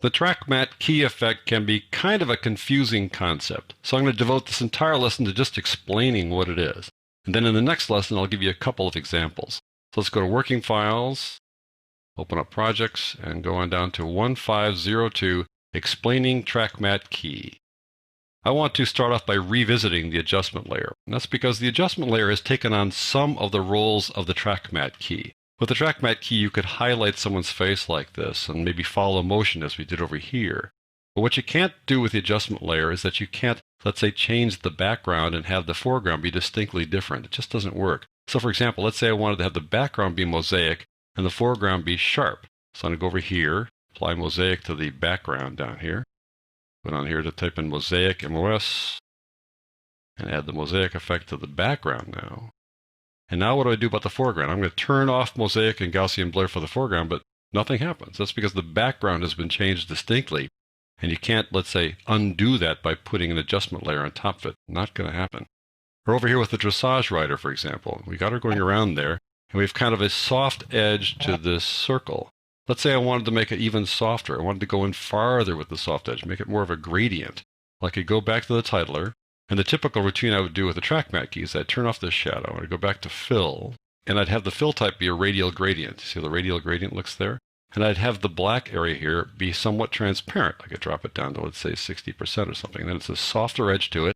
The track matte key effect can be kind of a confusing concept, so I'm going to devote this entire lesson to just explaining what it is. And then in the next lesson, I'll give you a couple of examples. So let's go to Working Files, open up Projects, and go on down to 1502, Explaining Track Matte Key. I want to start off by revisiting the adjustment layer. And that's because the adjustment layer has taken on some of the roles of the track matte key. With the track matte key, you could highlight someone's face like this and maybe follow motion as we did over here. But what you can't do with the adjustment layer is that you can't, let's say, change the background and have the foreground be distinctly different. It just doesn't work. So for example, let's say I wanted to have the background be mosaic and the foreground be sharp. So I'm going to go over here, apply mosaic to the background down here. Go down here to type in mosaic MOS and add the mosaic effect to the background now. And now what do I do about the foreground? I'm going to turn off mosaic and Gaussian blur for the foreground, but nothing happens. That's because the background has been changed distinctly. And you can't, let's say, undo that by putting an adjustment layer on top of it. Not going to happen. Or over here with the dressage rider, for example. We got her going around there, and we have kind of a soft edge to this circle. Let's say I wanted to make it even softer. I wanted to go in farther with the soft edge, make it more of a gradient. Well, I could go back to the titler. And the typical routine I would do with the track matte key is I'd turn off this shadow, I'd go back to fill, and I'd have the fill type be a radial gradient. See how the radial gradient looks there? And I'd have the black area here be somewhat transparent. I could drop it down to, let's say, 60% or something. Then it's a softer edge to it.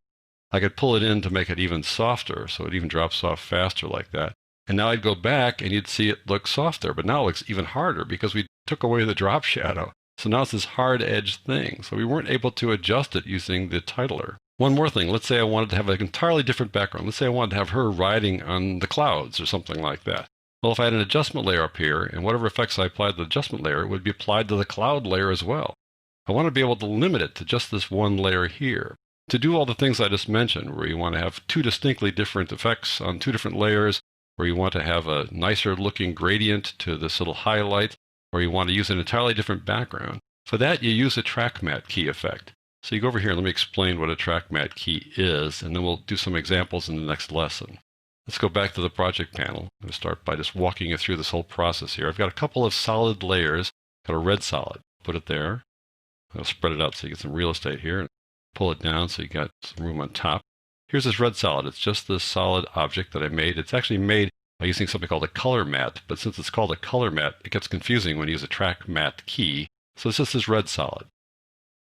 I could pull it in to make it even softer, so it even drops off faster like that. And now I'd go back and you'd see it look softer, but now it looks even harder because we took away the drop shadow. So now it's this hard edge thing. So we weren't able to adjust it using the titler. One more thing, let's say I wanted to have an entirely different background. Let's say I wanted to have her riding on the clouds or something like that. Well, if I had an adjustment layer up here, and whatever effects I applied to the adjustment layer would be applied to the cloud layer as well. I want to be able to limit it to just this one layer here. To do all the things I just mentioned, where you want to have two distinctly different effects on two different layers, where you want to have a nicer looking gradient to this little highlight, or you want to use an entirely different background. For that, you use a track matte key effect. So you go over here and let me explain what a track matte key is, and then we'll do some examples in the next lesson. Let's go back to the project panel. I'm going to start by just walking you through this whole process here. I've got a couple of solid layers. Got a red solid. Put it there. I'll spread it out so you get some real estate here. And pull it down so you got some room on top. Here's this red solid. It's just this solid object that I made. It's actually made by using something called a color matte, but since it's called a color matte, it gets confusing when you use a track matte key. So it's just this red solid.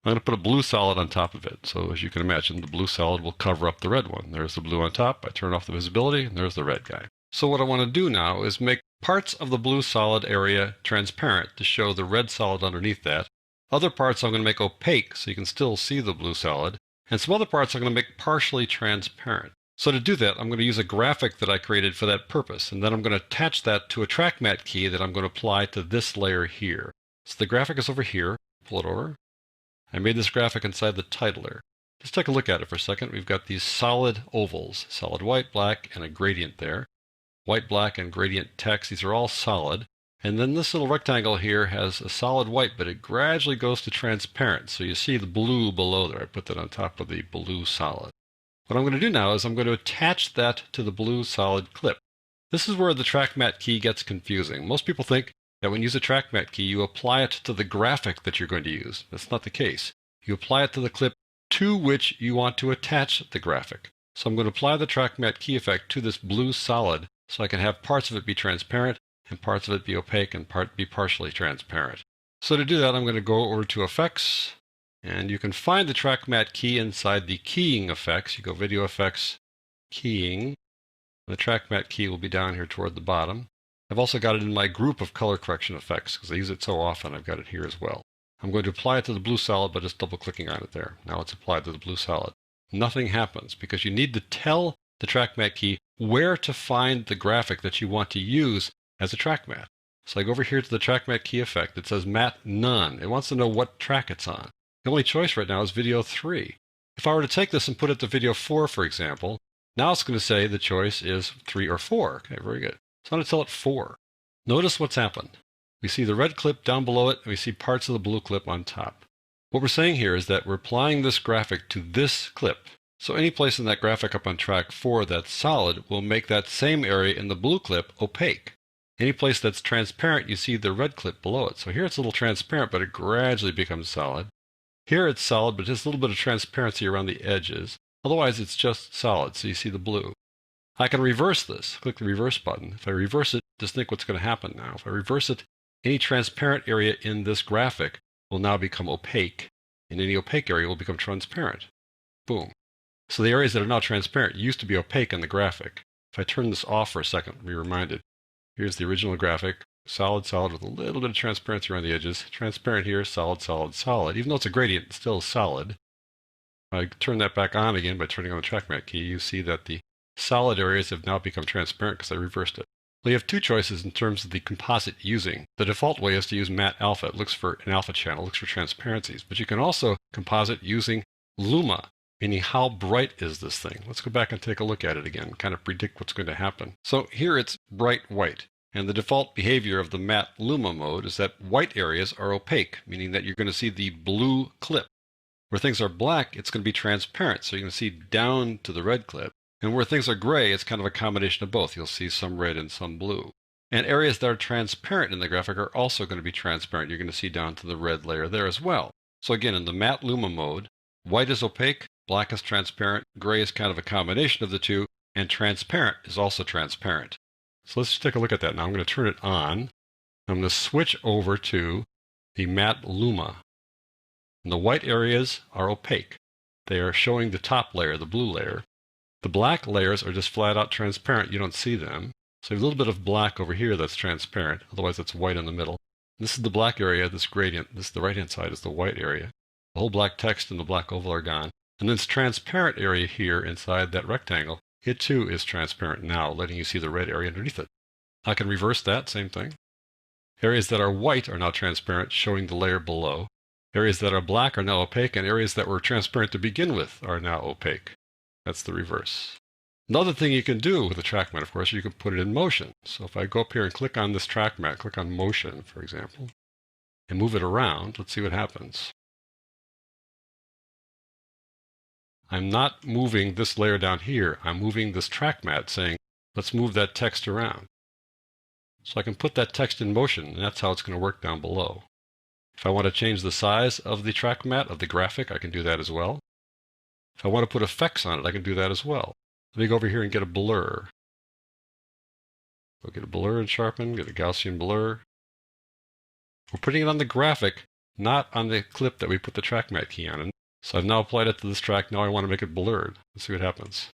I'm going to put a blue solid on top of it. So as you can imagine, the blue solid will cover up the red one. There's the blue on top. I turn off the visibility, and there's the red guy. So what I want to do now is make parts of the blue solid area transparent to show the red solid underneath that. Other parts I'm going to make opaque so you can still see the blue solid. And some other parts I'm going to make partially transparent. So to do that, I'm going to use a graphic that I created for that purpose. And then I'm going to attach that to a track matte key that I'm going to apply to this layer here. So the graphic is over here. Pull it over. I made this graphic inside the titler. Just take a look at it for a second. We've got these solid ovals, solid white, black, and a gradient there. White, black, and gradient text. These are all solid. And then this little rectangle here has a solid white, but it gradually goes to transparent. So you see the blue below there. I put that on top of the blue solid. What I'm going to do now is I'm going to attach that to the blue solid clip. This is where the track matte key gets confusing. Most people think that when you use a track matte key, you apply it to the graphic that you're going to use. That's not the case. You apply it to the clip to which you want to attach the graphic. So I'm going to apply the track matte key effect to this blue solid so I can have parts of it be transparent and parts of it be opaque and be partially transparent. So to do that, I'm going to go over to Effects, and you can find the track matte key inside the keying effects. You go Video Effects, Keying. The track matte key will be down here toward the bottom. I've also got it in my group of color correction effects because I use it so often. I've got it here as well. I'm going to apply it to the blue solid by just double clicking on it there. Now it's applied to the blue solid. Nothing happens because you need to tell the track matte key where to find the graphic that you want to use as a track matte. So I go over here to the track matte key effect. It says matte none. It wants to know what track it's on. The only choice right now is video 3. If I were to take this and put it to video 4, for example, now it's going to say the choice is 3 or 4. Okay, very good. So I'm going to tell it 4. Notice what's happened. We see the red clip down below it, and we see parts of the blue clip on top. What we're saying here is that we're applying this graphic to this clip. So any place in that graphic up on track 4 that's solid will make that same area in the blue clip opaque. Any place that's transparent, you see the red clip below it. So here it's a little transparent, but it gradually becomes solid. Here it's solid, but just a little bit of transparency around the edges. Otherwise, it's just solid, so you see the blue. I can reverse this. Click the reverse button. If I reverse it, just think what's going to happen now. If I reverse it, any transparent area in this graphic will now become opaque, and any opaque area will become transparent. Boom. So the areas that are now transparent used to be opaque in the graphic. If I turn this off for a second, be reminded. Here's the original graphic. Solid, solid with a little bit of transparency around the edges. Transparent here, solid, solid, solid. Even though it's a gradient, it's still solid. If I turn that back on again by turning on the track matte key, you see that the solid areas have now become transparent because I reversed it. Well, you have two choices in terms of the composite using. The default way is to use matte alpha. It looks for an alpha channel, looks for transparencies. But you can also composite using luma, meaning how bright is this thing? Let's go back and take a look at it again, kind of predict what's going to happen. So here it's bright white. And the default behavior of the matte luma mode is that white areas are opaque, meaning that you're going to see the blue clip. Where things are black, it's going to be transparent, so you're going to see down to the red clip. And where things are gray, it's kind of a combination of both. You'll see some red and some blue. And areas that are transparent in the graphic are also going to be transparent. You're going to see down to the red layer there as well. So again, in the matte luma mode, white is opaque, black is transparent, gray is kind of a combination of the two, and transparent is also transparent. So let's take a look at that now. I'm going to turn it on. I'm going to switch over to the matte luma. And the white areas are opaque. They are showing the top layer, the blue layer. The black layers are just flat out transparent. You don't see them. So you have a little bit of black over here that's transparent. Otherwise, it's white in the middle. This is the black area, this gradient. This is the right-hand side is the white area. The whole black text and the black oval are gone. And this transparent area here inside that rectangle, it too is transparent now, letting you see the red area underneath it. I can reverse that, same thing. Areas that are white are now transparent, showing the layer below. Areas that are black are now opaque, and areas that were transparent to begin with are now opaque. That's the reverse. Another thing you can do with the track matte, of course, you can put it in motion. So if I go up here and click on this track matte, click on motion, for example, and move it around, let's see what happens. I'm not moving this layer down here. I'm moving this track matte, saying, let's move that text around. So I can put that text in motion, and that's how it's going to work down below. If I want to change the size of the track matte, of the graphic, I can do that as well. If I want to put effects on it, I can do that as well. Let me go over here and get a blur. We'll get a blur and sharpen, get a Gaussian blur. We're putting it on the graphic, not on the clip that we put the track matte key on. So I've now applied it to this track. Now I want to make it blurred. Let's see what happens.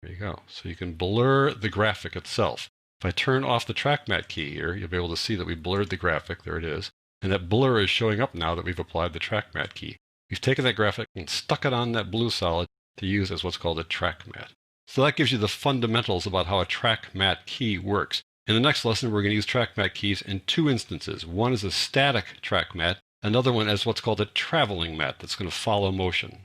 There you go. So you can blur the graphic itself. If I turn off the track matte key here, you'll be able to see that we blurred the graphic. There it is. And that blur is showing up now that we've applied the track matte key. We've taken that graphic and stuck it on that blue solid to use as what's called a track matte. So that gives you the fundamentals about how a track matte key works. In the next lesson, we're going to use track matte keys in two instances. One is a static track matte, another one is what's called a traveling matte that's going to follow motion.